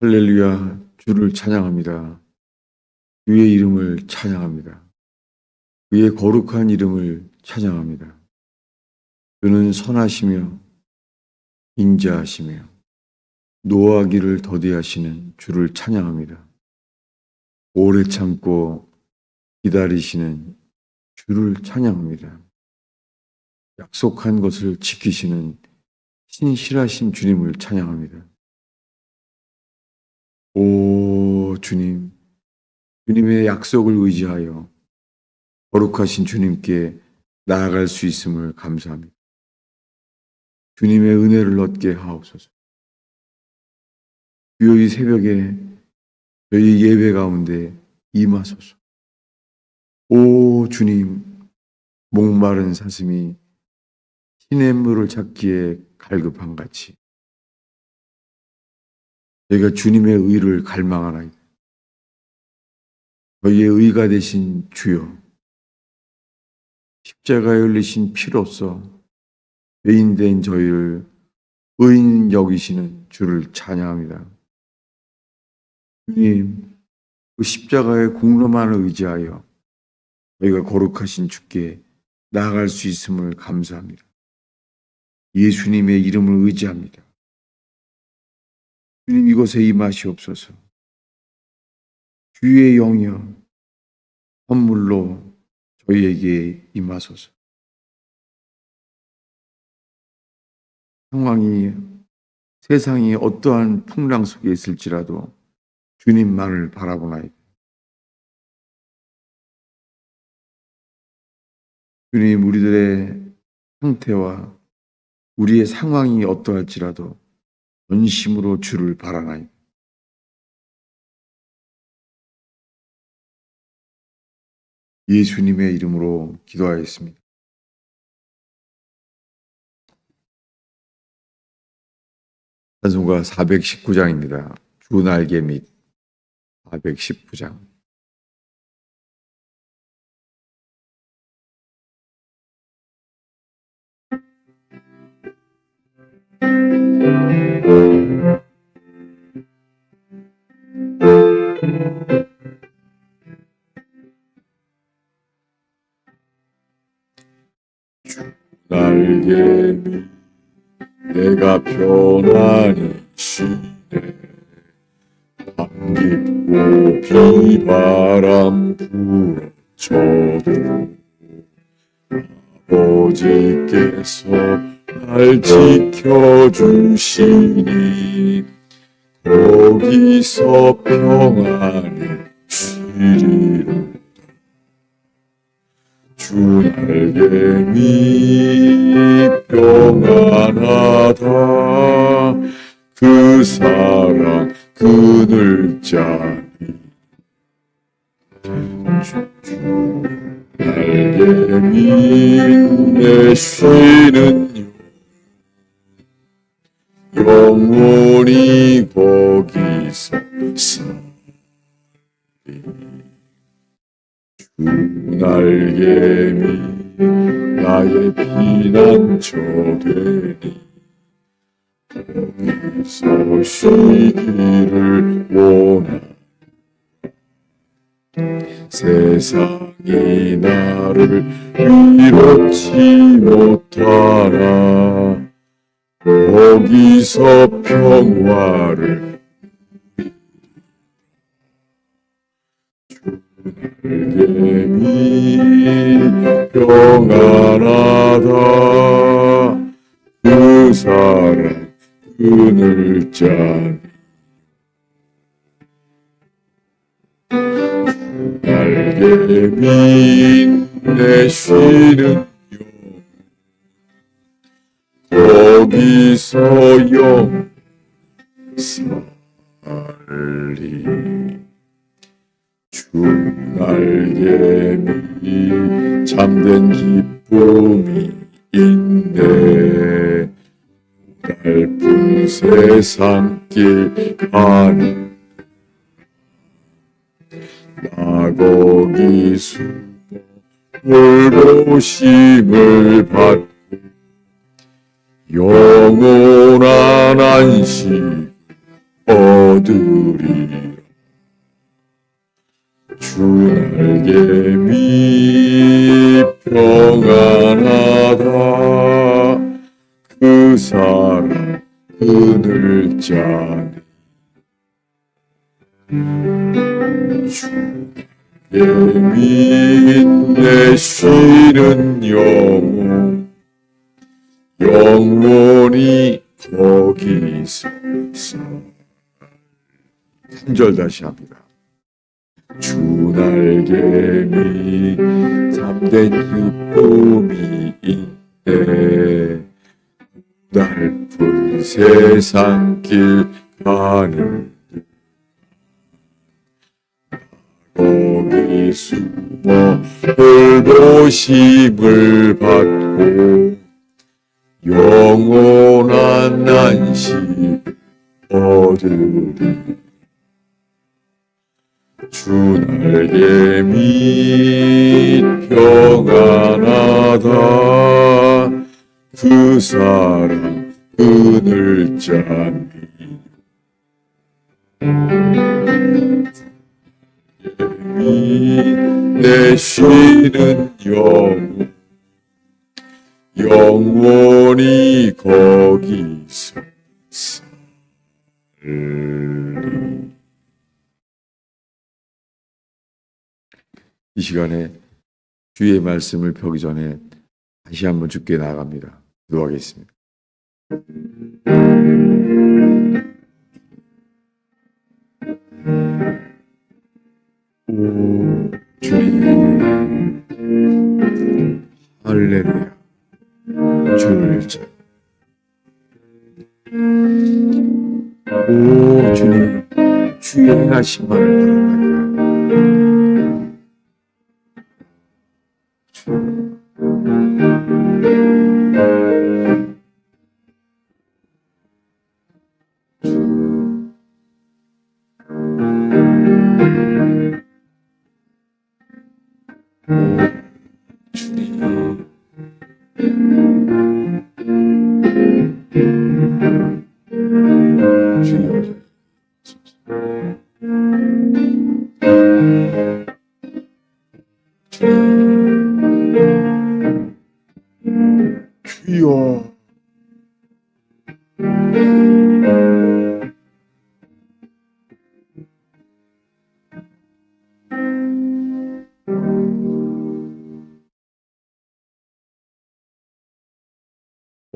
할렐루야, 주를 찬양합니다. 주의 이름을 찬양합니다. 그의 거룩한 이름을 찬양합니다. 그는 선하시며 인자하시며 노하기를 더디하시는 주를 찬양합니다. 오래 참고 기다리시는 주를 찬양합니다. 약속한 것을 지키시는 신실하신 주님을 찬양합니다. 오 주님, 주님의 약속을 의지하여 거룩하신 주님께 나아갈 수 있음을 감사합니다. 주님의 은혜를 얻게 하옵소서. 주여 이 새벽에 저희 예배 가운데 임하소서. 오 주님, 목마른 사슴이 시냇물을 찾기에 갈급한 같이 저희가 주님의 의를 갈망하나이다. 저희의 의가 되신 주여, 십자가에 흘리신 피로써 죄인된 저희를 의인 여기시는 주를 찬양합니다. 주님, 그 십자가의 공로만을 의지하여 저희가 거룩하신 주께 나아갈 수 있음을 감사합니다. 예수님의 이름을 의지합니다. 주님, 이곳에 임하시옵소서. 주의 영이여 선물로 저희에게 임하소서. 세상이 어떠한 풍랑 속에 있을지라도 주님만을 바라보나이다. 주님, 우리들의 상태와 우리의 상황이 어떠할지라도 전심으로 주를 바라나이다. 예수님의 이름으로 기도하였습니다. 찬송가 419장입니다. 주 날개 밑 419장. 날개 밑 내가 편안히 쉬네. 밤 깊고 비바람 불어쳐도 아버지께서 날 지켜주시니 거기서 평안히 쉬리로다. 주 날개 밑 평안하다. 그 사랑 그늘 자니 주 날개 밑에 쉬는 영원히 거기서 살리. 주 날개 밑 나의 피난처 되니 거기서 쉬기를 원하니 세상이 나를 위롭지 못하나 거기서 평화를 날개 밑 평안하다. 그 사랑 그늘 자니 날개 밑 내 쉬는 거기서 영원히 살리. 주 날개 밑 참된 기쁨이 있네. 짧은 세상길 가는 나 거기 수고 돌보심을 받고 영원한 안식 얻으리라. 주 날개 밑 평안하다. 그 사랑 그늘 자니 주 날개 밑 내 쉬는 영원히 거기서 살. 3절 다시 합니다. 주 날개미 참된 기쁨이 있네. 고달픈 세상 길 가는 거기 숨어 돌보심을 받고 영원한 안식을 얻으리. 주 날개 밑 평안하다. 그 사랑 그늘 자니 내 쉬는 영원히 거기서 살리. 이 시간에 주의 말씀을 펴기 전에 다시 한번 주께 나아갑니다. 기도하겠습니다. 오 주님, 할렐루야. 주를 잘. 오 주님, 주의 행하심만을 바라나이다. 주님, 주여.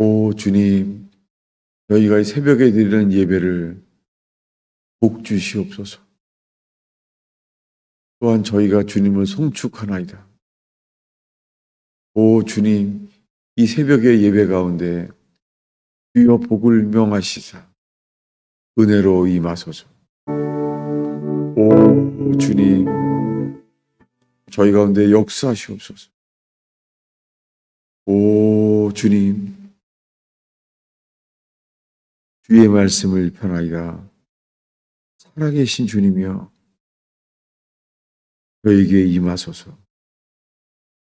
오 주님, 저희가 이 새벽에 드리는 예배를 복 주시옵소서. 또한 저희가 주님을 송축하나이다. 오 주님, 이 새벽의 예배 가운데 주여 복을 명하시사 은혜로 임하소서. 오 주님, 저희 가운데 역사하시옵소서. 오 주님, 주의 말씀을 편하이다. 살아계신 주님이여, 저에게 임하소서.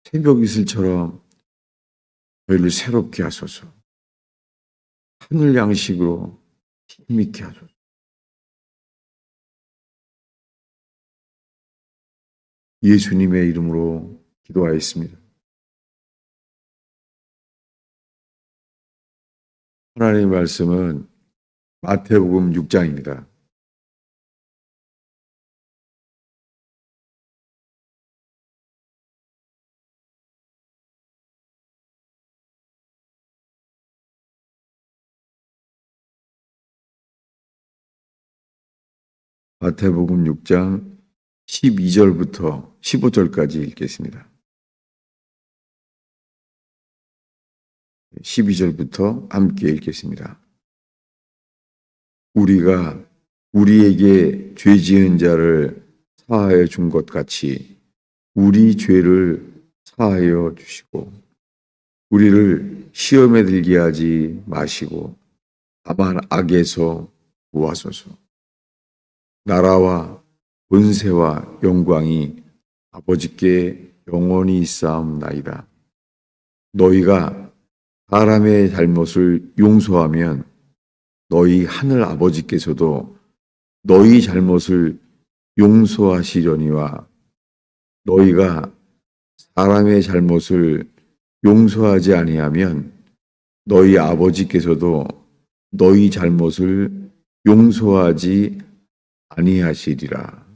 새벽 이슬처럼 저희를 새롭게 하소서. 하늘 양식으로 힘있게 하소서. 예수님의 이름으로 기도하였습니다. 하나님의 말씀은 마태복음 6장입니다. 마태복음 6장 12절부터 15절까지 읽겠습니다. 12절부터 함께 읽겠습니다. 우리가 우리에게 죄 지은 자를 사하여 준 것 같이 우리 죄를 사하여 주시고 우리를 시험에 들게 하지 마시고 다만 악에서 구하소서. 나라와 권세와 영광이 아버지께 영원히 있사옵나이다. 너희가 사람의 잘못을 용서하면 너희 하늘 아버지께서도 너희 잘못을 용서하시려니와 너희가 사람의 잘못을 용서하지 아니하면 너희 아버지께서도 너희 잘못을 용서하지 아니하시리라.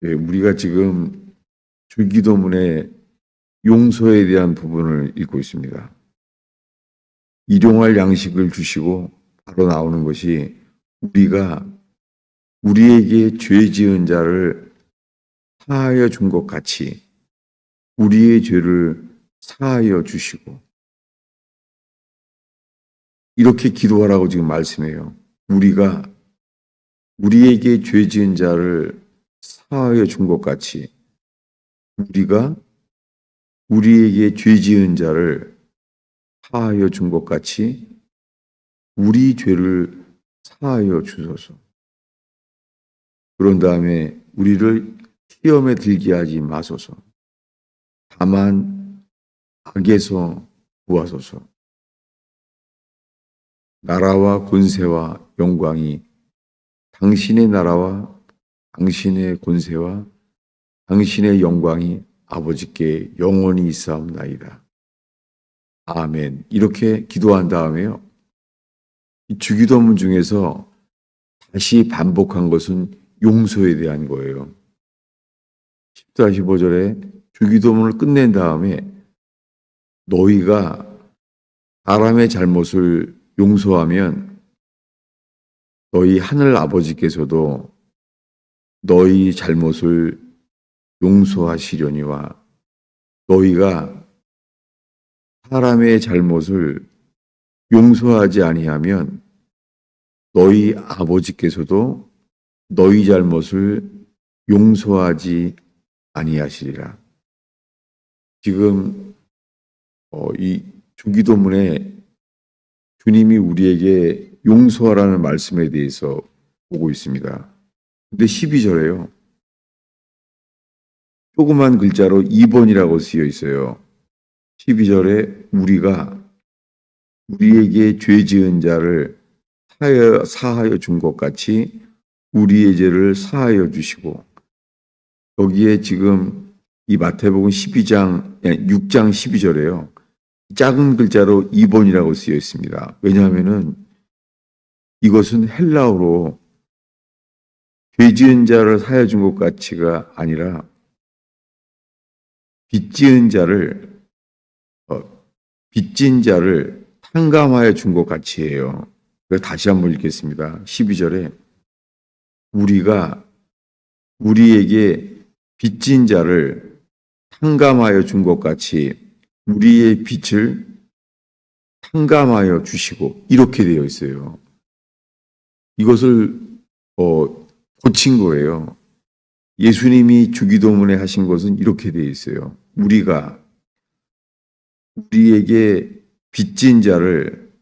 우리가 지금 줄기도문의 용서에 대한 부분을 읽고 있습니다. 일용할 양식을 주시고 바로 나오는 것이 우리가 우리에게 죄 지은 자를 사하여 준 것 같이 우리의 죄를 사하여 주시고, 이렇게 기도하라고 지금 말씀해요. 우리에게 죄 지은 자를 사하여 준 것 같이 우리가 우리에게 죄 지은 자를 사하여 준 것 같이 우리 죄를 사하여 주소서. 그런 다음에 우리를 시험에 들게 하지 마소서. 다만 악에서 구하소서. 나라와 권세와 영광이 당신의 나라와 당신의 권세와 당신의 영광이 아버지께 영원히 있사옵나이다. 아멘. 이렇게 기도한 다음에요, 이 주기도문 중에서 다시 반복한 것은 용서에 대한 거예요. 14, 15절에 주기도문을 끝낸 다음에 너희가 사람의 잘못을 용서하면 너희 하늘 아버지께서도 너희 잘못을 용서하시려니와 너희가 사람의 잘못을 용서하지 아니하면 너희 아버지께서도 너희 잘못을 용서하지 아니하시리라. 지금 이 주기도문에 주님이 우리에게 용서하라는 말씀에 대해서 보고 있습니다. 근데 12절에요. 조그만 글자로 2번이라고 쓰여 있어요. 12절에 우리에게 죄 지은 자를 사하여 준 것 같이 우리의 죄를 사하여 주시고, 여기에 지금 이 마태복음 6장 12절에요. 작은 글자로 2번이라고 쓰여 있습니다. 왜냐하면은 이것은 헬라어로 죄 지은 자를 사하여 준 것 같이가 아니라 빚진 자를 탕감하여 준 것 같이예요. 다시 한번 읽겠습니다. 12절에 우리에게 빚진 자를 탕감하여 준 것 같이 우리의 빚을 탕감하여 주시고, 이렇게 되어 있어요. 이것을 고친 거예요. 예수님이 주기도문에 하신 것은 이렇게 되어 있어요. 우리에게 빚진 자를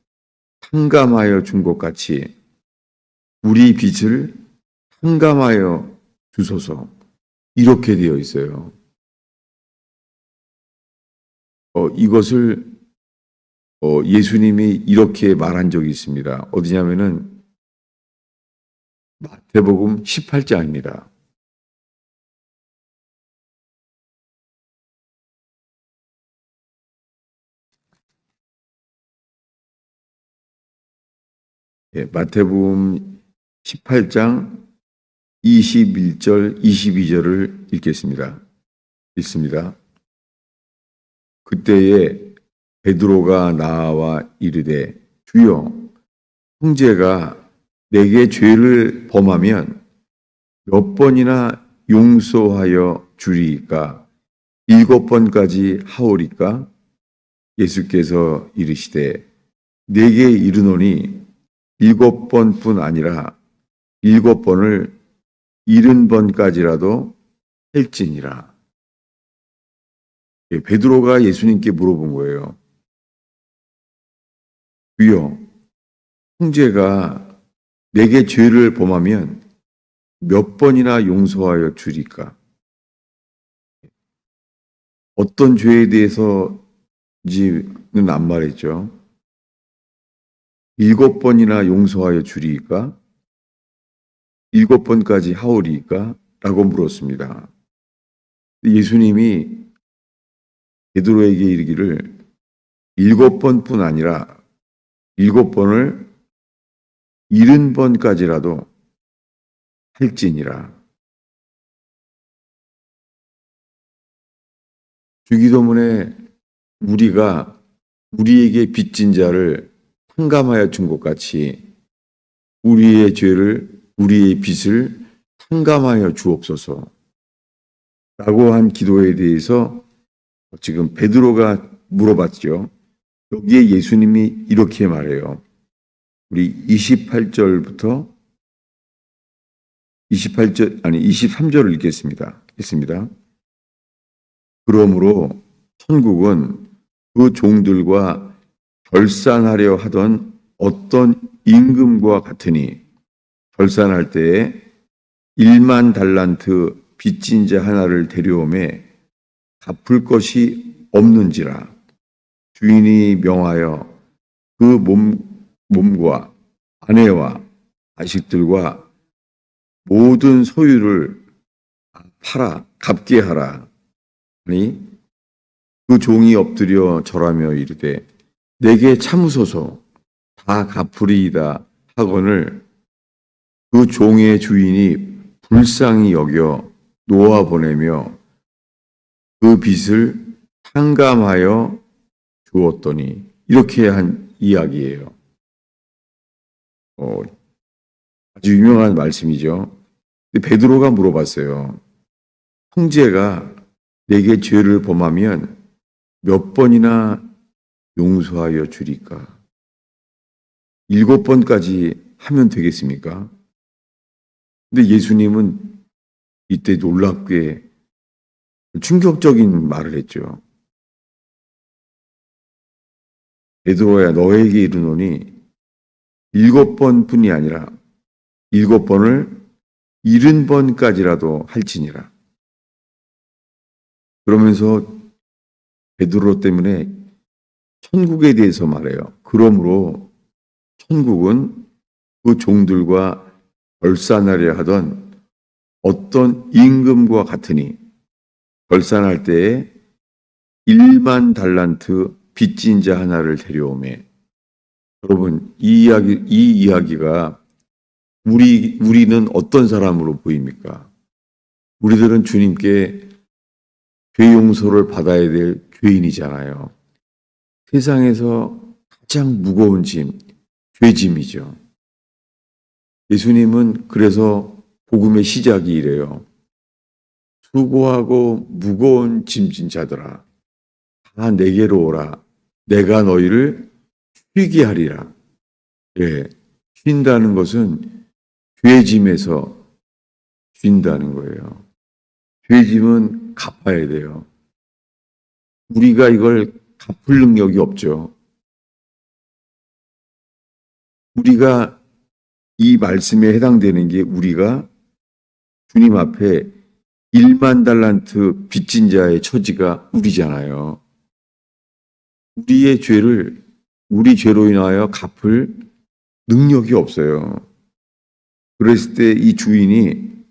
탕감하여 준 것 같이 우리 빚을 탕감하여 주소서. 이렇게 되어 있어요. 이것을 예수님이 이렇게 말한 적이 있습니다. 어디냐면은 마태복음 18장입니다. 마태복음 18장 21절, 22절을 읽습니다. 그때에 베드로가 나와 이르되 주여, 형제가 내게 죄를 범하면 몇 번이나 용서하여 주리이까? 7번까지 하오리까? 예수께서 이르시되 내게 이르노니 7번뿐 아니라 7번을 70번까지라도 할지니라. 베드로가 예수님께 물어본 거예요. 주여, 형제가 내게 죄를 범하면 몇 번이나 용서하여 주리까? 어떤 죄에 대해서인지는 안 말했죠. 7번이나 용서하여 주리까? 7번까지 하오리까? 라고 물었습니다. 예수님이 베드로에게 이르기를 7번뿐 아니라 7번을 70번까지라도 할지니라. 주기도문에 우리에게 빚진 자를 탕감하여 준 것 같이 우리의 죄를 우리의 빚을 탕감하여 주옵소서 라고 한 기도에 대해서 지금 베드로가 물어봤죠. 여기에 예수님이 이렇게 말해요. 우리 23절을 읽겠습니다. 그러므로 천국은 그 종들과 결산하려 하던 어떤 임금과 같으니 결산할 때에 1만 달란트 빚진 자 하나를 데려오매 갚을 것이 없는지라 주인이 명하여 그 몸과 아내와 자식들과 모든 소유를 팔아 갚게 하라. 아니 그 종이 엎드려 절하며 이르되 내게 참으소서 다 갚으리이다 하거늘 그 종의 주인이 불쌍히 여겨 놓아 보내며 그 빚을 탕감하여 주었더니 이렇게 한 이야기예요. 아주 유명한 말씀이죠. 베드로가 물어봤어요. 형제가 내게 죄를 범하면 몇 번이나 용서하여 주리까? 7번까지 하면 되겠습니까? 근데 예수님은 이때 놀랍게 충격적인 말을 했죠. 베드로야 너에게 이르노니 7번뿐이 아니라 7번을 70번까지라도 할지니라. 그러면서 베드로 때문에 천국에 대해서 말해요. 그러므로 천국은 그 종들과 결산하려 하던 어떤 임금과 같으니 결산할 때에 1만 달란트 빚진 자 하나를 데려오매. 여러분, 이 이야기가 우리는 어떤 사람으로 보입니까? 우리들은 주님께 죄 용서를 받아야 될 죄인이잖아요. 세상에서 가장 무거운 짐, 죄짐이죠. 예수님은 그래서 복음의 시작이 이래요. 수고하고 무거운 짐진 자들아, 다 내게로 오라. 내가 너희를 쉬게 하리라. 예, 쉰다는 것은 죄짐에서 쉰다는 거예요. 죄짐은 갚아야 돼요. 우리가 이걸 갚을 능력이 없죠. 우리가 이 말씀에 해당되는 게 우리가 주님 앞에 1만 달란트 빚진 자의 처지가 우리잖아요. 우리의 죄를 우리 죄로 인하여 갚을 능력이 없어요. 그랬을 때 이 주인이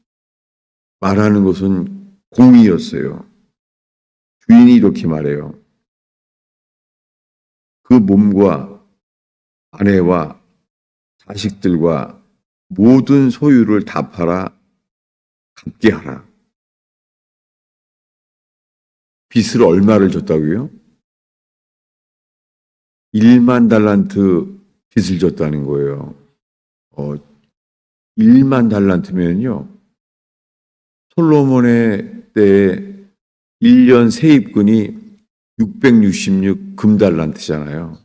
말하는 것은 공의였어요. 주인이 이렇게 말해요. 그 몸과 아내와 자식들과 모든 소유를 다 팔아 갚게 하라. 빚을 얼마를 줬다고요? 1만 달란트 빚을 줬다는 거예요. 1만 달란트면요. 솔로몬의 때에 1년 세입근이 666 금달란트잖아요.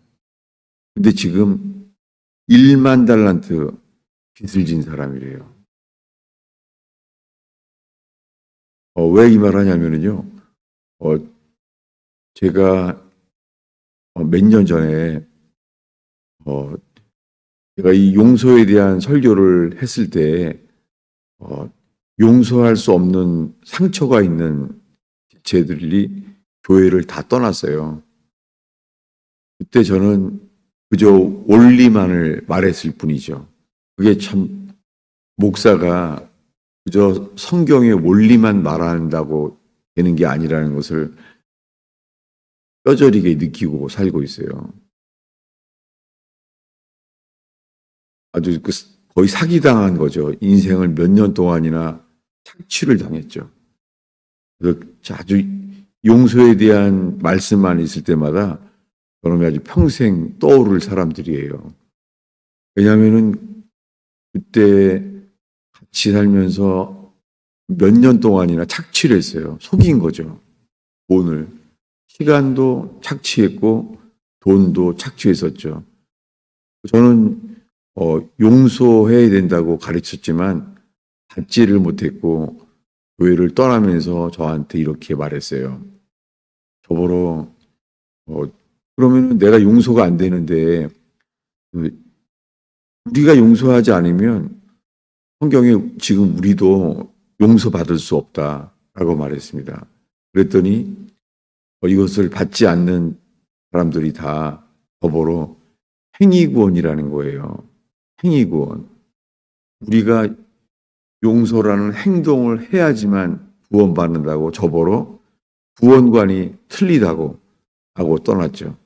근데 지금 1만 달란트 빚을 진 사람이래요. 왜 이 말 하냐면요. 제가 몇 년 전에 제가 이 용서에 대한 설교를 했을 때 용서할 수 없는 상처가 있는 지체들이 교회를 다 떠났어요. 그때 저는 그저 원리만을 말했을 뿐이죠. 그게 참 목사가 그저 성경의 원리만 말한다고 되는 게 아니라는 것을 뼈저리게 느끼고 살고 있어요. 아주 거의 사기당한 거죠. 인생을 몇 년 동안이나 착취를 당했죠. 그래서 아주 용서에 대한 말씀만 있을 때마다 저는 아주 평생 떠오를 사람들이에요. 왜냐하면은 그때 같이 살면서 몇 년 동안이나 착취를 했어요. 속인 거죠. 돈을. 시간도 착취했고 돈도 착취했었죠. 저는 용서해야 된다고 가르쳤지만 받지를 못했고 교회를 떠나면서 저한테 이렇게 말했어요. 저보러 그러면 내가 용서가 안 되는데 우리가 용서하지 않으면 성경에 지금 우리도 용서받을 수 없다라고 말했습니다. 그랬더니 이것을 받지 않는 사람들이 다 저보러 행위구원이라는 거예요. 행위구원. 우리가 용서라는 행동을 해야지만 구원받는다고 저보러 구원관이 틀리다고 하고 떠났죠.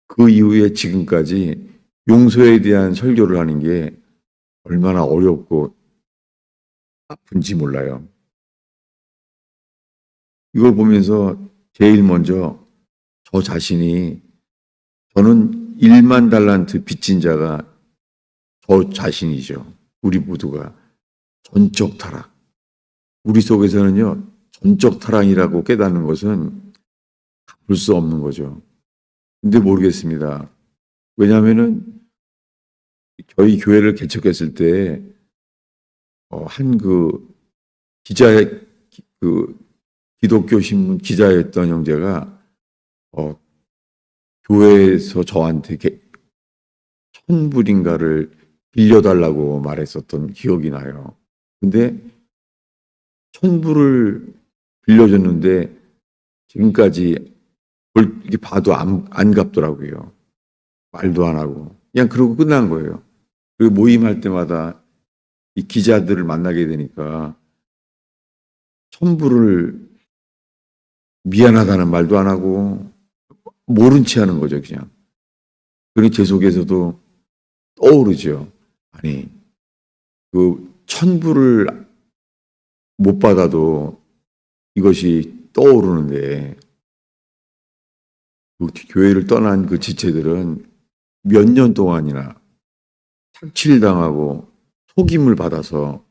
그 이후에 지금까지 용서에 대한 설교를 하는 게 얼마나 어렵고 아픈지 몰라요. 이걸 보면서 제일 먼저 저 자신이 저는 1만 달란트 빚진 자가 저 자신이죠. 우리 모두가 전적 타락. 우리 속에서는요, 전적 타락이라고 깨닫는 것은 갚을 수 없는 거죠. 근데 모르겠습니다. 왜냐하면은 저희 교회를 개척했을 때 한 기자의 기독교 신문 기자였던 형제가 교회에서 저한테 1,000불인가를 빌려달라고 말했었던 기억이 나요. 근데 1,000불을 빌려줬는데 지금까지 이렇게 봐도 안 갚더라고요. 말도 안 하고. 그냥 그러고 끝난 거예요. 그리고 모임할 때마다 이 기자들을 만나게 되니까 1,000불을 미안하다는 말도 안 하고 모른 체 하는 거죠, 그냥. 그러니 제 속에서도 떠오르죠. 아니, 1,000불을 못 받아도 이것이 떠오르는데 그 교회를 떠난 그 지체들은 몇 년 동안이나 착취를 당하고 속임을 받아서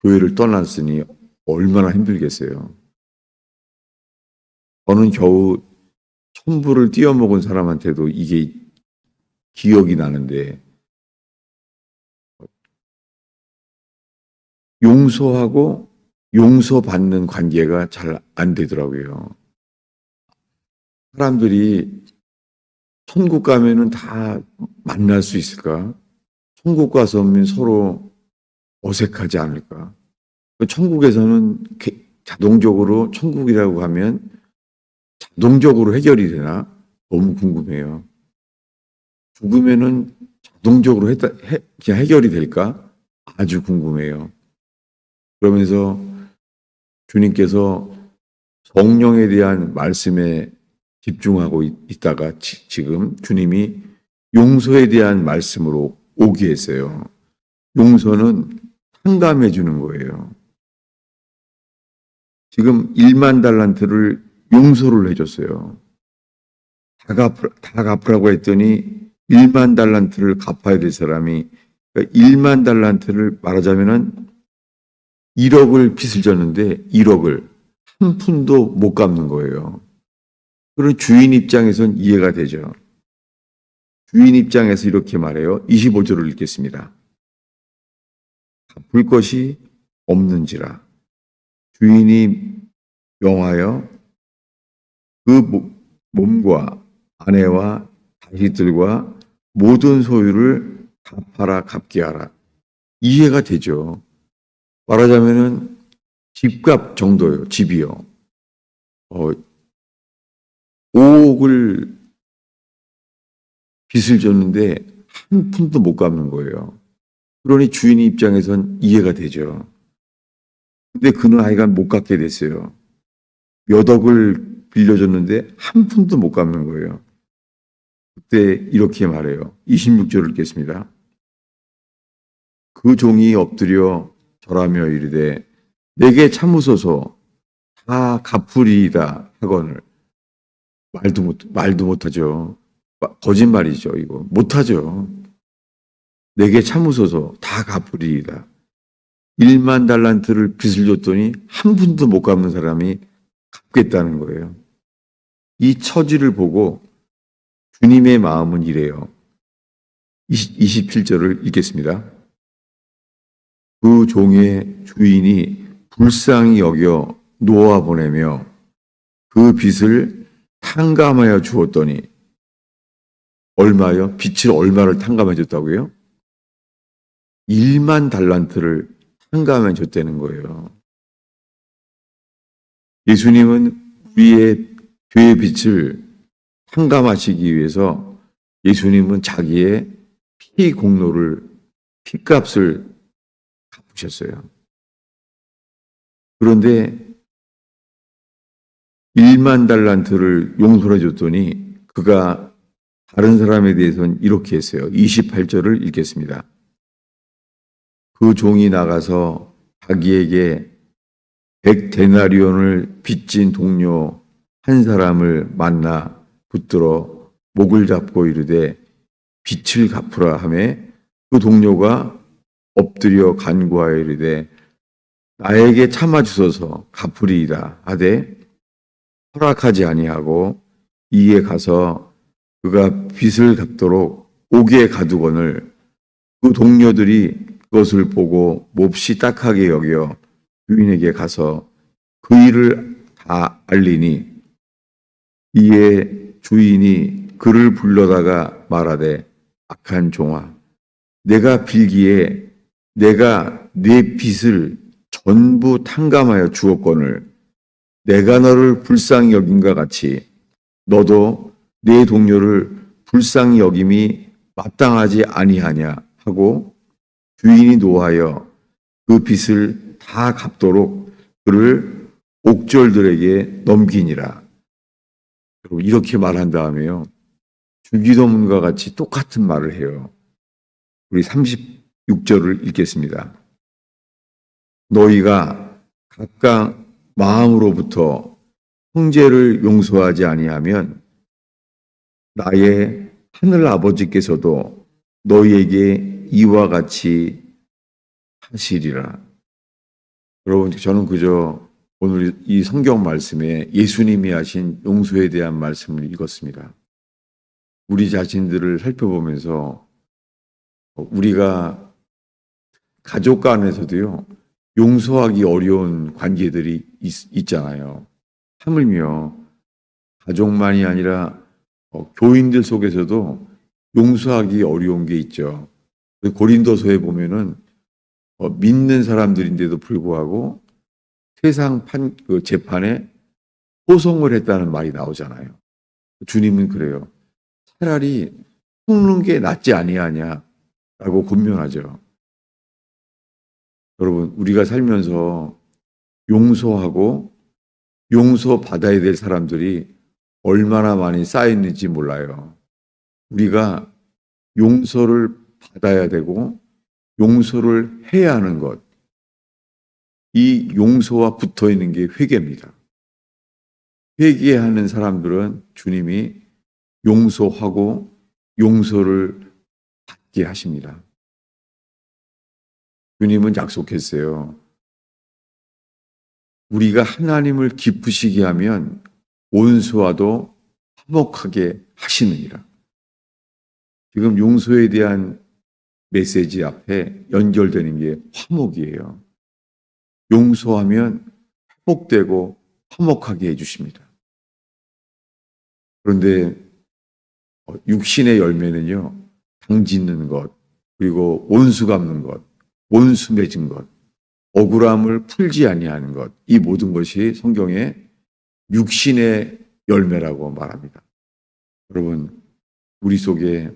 교회를 떠났으니 얼마나 힘들겠어요. 저는 겨우 1,000불을 띄어먹은 사람한테도 이게 기억이 나는데 용서하고 용서받는 관계가 잘 안 되더라고요. 사람들이 천국 가면은 다 만날 수 있을까? 천국 가서면 서로 어색하지 않을까? 천국에서는 자동적으로 천국이라고 하면 자동적으로 해결이 되나? 너무 궁금해요. 죽으면은 자동적으로 그냥 해결이 될까? 아주 궁금해요. 그러면서 주님께서 성령에 대한 말씀에 집중하고 있다가 지금 주님이 용서에 대한 말씀으로 오게 했어요. 용서는 탕감해 주는 거예요. 지금 1만 달란트를 용서를 해줬어요. 다 갚으라고 했더니 1만 달란트를 갚아야 될 사람이 1만 달란트를 말하자면은 1억을 빚을 졌는데 1억을 한 푼도 못 갚는 거예요. 그런 주인 입장에선 이해가 되죠. 주인 입장에서 이렇게 말해요. 25절을 읽겠습니다. 갚을 것이 없는지라 주인이 명하여 그 몸과 아내와 자식들과 모든 소유를 갚아라 갚게 하라. 이해가 되죠. 말하자면은 집값 정도예요. 집이요. 5억을 빚을 줬는데 한 푼도 못 갚는 거예요. 그러니 주인 입장에선 이해가 되죠. 근데 그는 하여간 못 갚게 됐어요. 몇 억을 빌려줬는데 한 푼도 못 갚는 거예요. 그때 이렇게 말해요. 26절을 읽겠습니다. 그 종이 엎드려 절하며 이르되 내게 참으소서 다 갚으리이다 하거늘. 말도 못하죠. 거짓말이죠, 이거. 못하죠. 내게 참으소서 다 갚으리이다. 1만 달란트를 빚을 줬더니 한 푼도 못 갚는 사람이 갚겠다는 거예요. 이 처지를 보고 주님의 마음은 이래요. 27절을 읽겠습니다. 그 종의 주인이 불쌍히 여겨 놓아 보내며 그 빚을 탕감하여 주었더니 얼마요? 빚을 얼마를 탕감해 줬다고요? 1만 달란트를 탕감해 줬다는 거예요. 예수님은 우리의 죄의 빚을 탕감하시기 위해서 예수님은 자기의 피 공로를, 피값을 갚으셨어요. 그런데 1만 달란트를 용서해 줬더니 그가 다른 사람에 대해서는 이렇게 했어요. 28절을 읽겠습니다. 그 종이 나가서 자기에게 100데나리온을 빚진 동료 한 사람을 만나 붙들어 목을 잡고 이르되 빚을 갚으라 하매 그 동료가 엎드려 간구하여 이르되 나에게 참아 주소서 갚으리이다 하되 허락하지 아니하고 이에 가서 그가 빚을 갚도록 옥에 가두거늘 그 동료들이 그것을 보고 몹시 딱하게 여겨 주인에게 가서 그 일을 다 알리니 이에 주인이 그를 불러다가 말하되 악한 종아 내가 빌기에 내가 네 빚을 전부 탕감하여 주었거늘 내가 너를 불쌍히 여김과 같이 너도 네 동료를 불쌍히 여김이 마땅하지 아니하냐 하고 주인이 노하여 그 빚을 다 갚도록 그를 옥졸들에게 넘기니라. 이렇게 말한 다음에요. 주기도문과 같이 똑같은 말을 해요. 우리 36절을 읽겠습니다. 너희가 각각 마음으로부터 형제를 용서하지 아니하면 나의 하늘 아버지께서도 너희에게 이와 같이 하시리라. 여러분, 저는 그저 오늘 이 성경 말씀에 예수님이 하신 용서에 대한 말씀을 읽었습니다. 우리 자신들을 살펴보면서 우리가 가족 간에서도요, 용서하기 어려운 관계들이 있잖아요. 하물며 가족만이 아니라 교인들 속에서도 용서하기 어려운 게 있죠. 고린도서에 보면은 믿는 사람들인데도 불구하고 세상 재판에 호송을 했다는 말이 나오잖아요. 주님은 그래요. 차라리 속는 게 낫지 아니하냐라고 권면하죠. 여러분, 우리가 살면서 용서하고 용서받아야 될 사람들이 얼마나 많이 쌓여있는지 몰라요. 우리가 용서를 받아야 되고 용서를 해야 하는 것, 이 용서와 붙어있는 게 회개입니다. 회개하는 사람들은 주님이 용서하고 용서를 받게 하십니다. 주님은 약속했어요. 우리가 하나님을 기쁘시게 하면 원수와도 화목하게 하시느니라. 지금 용서에 대한 메시지 앞에 연결되는 게 화목이에요. 용서하면 회복되고 화목하게 해주십니다. 그런데 육신의 열매는요, 당 짓는 것, 그리고 원수 갚는 것, 원수 맺은 것, 억울함을 풀지 아니하는 것, 이 모든 것이 성경에 육신의 열매라고 말합니다. 여러분, 우리 속에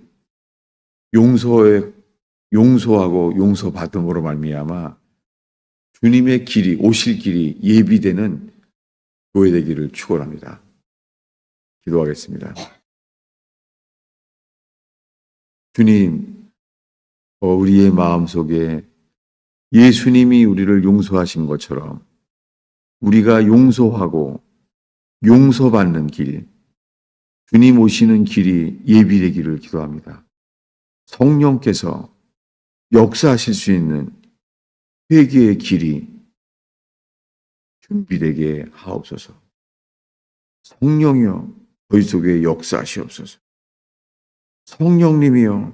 용서하고 용서받음으로 말미암아 주님의 길이, 오실 길이 예비되는 교회 되기를 축원합니다. 기도하겠습니다. 주님, 우리의 마음속에 예수님이 우리를 용서하신 것처럼 우리가 용서하고 용서받는 길, 주님 오시는 길이 예비되기를 기도합니다. 성령께서 역사하실 수 있는 회개의 길이 준비되게 하옵소서. 성령이여 저희 속에 역사하시옵소서. 성령님이여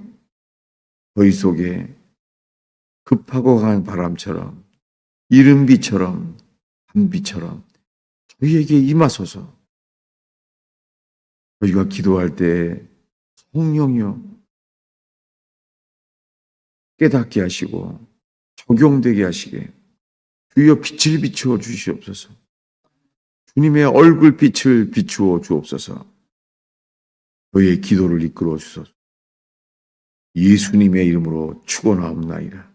저희 속에 급하고 강한 바람처럼 이른 비처럼 한비처럼 저희에게 임하소서. 저희가 기도할 때 성령이여 깨닫게 하시고 적용되게 하시게 주여 빛을 비추어 주시옵소서. 주님의 얼굴 빛을 비추어 주옵소서. 저희의 기도를 이끌어 주소서. 예수님의 이름으로 축원하옵나이다.